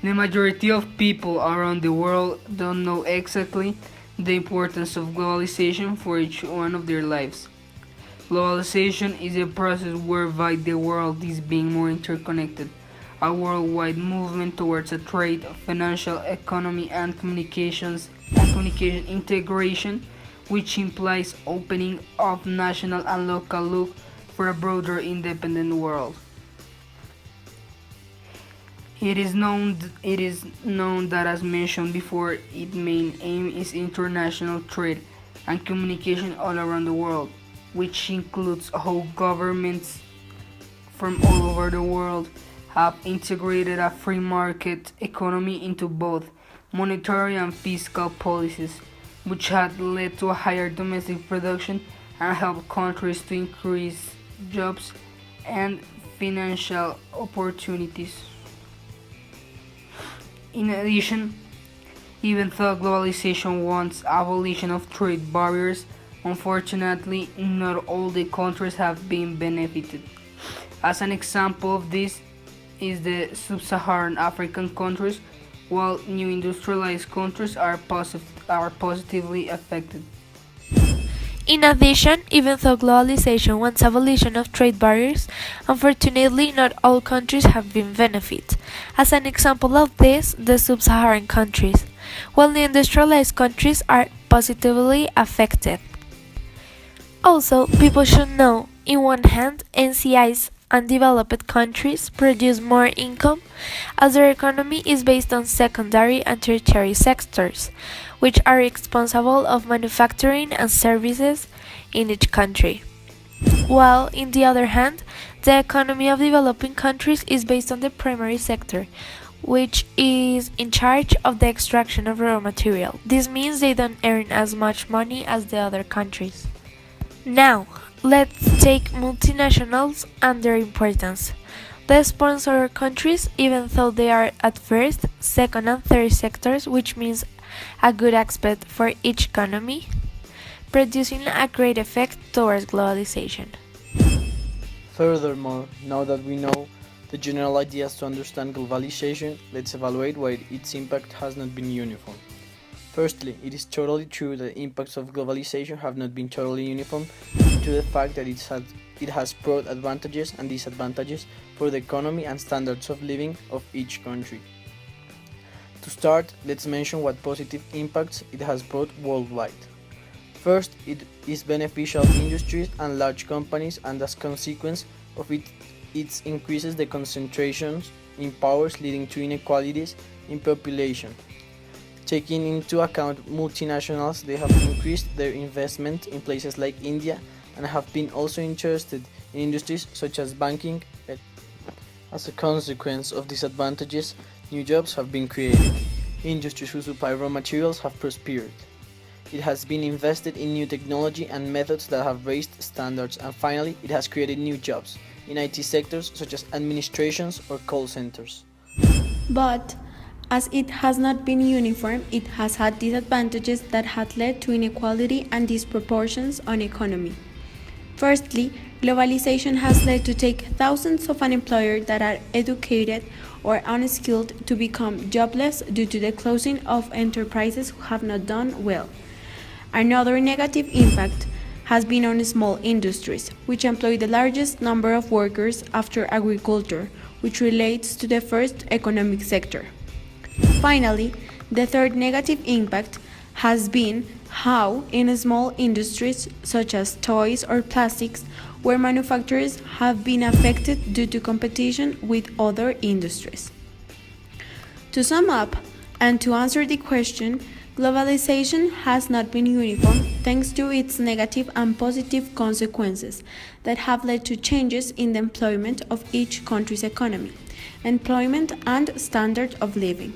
The majority of people around the world don't know exactly the importance of globalization for each one of their lives. Globalization is a process whereby the world is being more interconnected, a worldwide movement towards a trade, financial economy, and communication integration, which implies opening up national and local look for a broader independent world. It is known that, as mentioned before, its main aim is international trade and communication all around the world, which includes how governments from all over the world have integrated a free market economy into both monetary and fiscal policies, which had led to a higher domestic production and helped countries to increase jobs and financial opportunities. In addition, even though globalization wants abolition of trade barriers, unfortunately not all the countries have been benefited. As an example of this is the sub-Saharan African countries, while new industrialized countries are positively affected. In addition, even though globalization wants abolition of trade barriers, unfortunately not all countries have been benefited. As an example of this, the sub-Saharan countries, while the industrialized countries are positively affected. Also, people should know, in one hand, NCIs undeveloped countries produce more income as their economy is based on secondary and tertiary sectors, which are responsible of manufacturing and services in each country. While, in the other hand, the economy of developing countries is based on the primary sector, which is in charge of the extraction of raw material. This means they don't earn as much money as the other countries. Now, let's take multinationals and their importance. They sponsor countries even though they are at first, second and third sectors, which means a good aspect for each economy, producing a great effect towards globalization. Furthermore, now that we know the general ideas to understand globalization, let's evaluate why its impact has not been uniform. Firstly, it is totally true that the impacts of globalization have not been totally uniform due to the fact that it has brought advantages and disadvantages for the economy and standards of living of each country. To start, let's mention what positive impacts it has brought worldwide. First, it is beneficial to industries and large companies, and as a consequence of it, it increases the concentrations in powers, leading to inequalities in population. Taking into account multinationals, they have increased their investment in places like India and have been also interested in industries such as banking. As a consequence of these advantages, new jobs have been created. Industries who supply raw materials have prospered. It has been invested in new technology and methods that have raised standards, and finally, it has created new jobs in IT sectors such as administrations or call centers. But as it has not been uniform, it has had disadvantages that had led to inequality and disproportions on economy. Firstly, globalization has led to take thousands of unemployed that are educated or unskilled to become jobless due to the closing of enterprises who have not done well. Another negative impact has been on small industries, which employ the largest number of workers after agriculture, which relates to the first economic sector. Finally, the third negative impact has been how, in small industries such as toys or plastics, where manufacturers have been affected due to competition with other industries. To sum up, and to answer the question, globalization has not been uniform thanks to its negative and positive consequences that have led to changes in the employment of each country's economy, employment, and standard of living.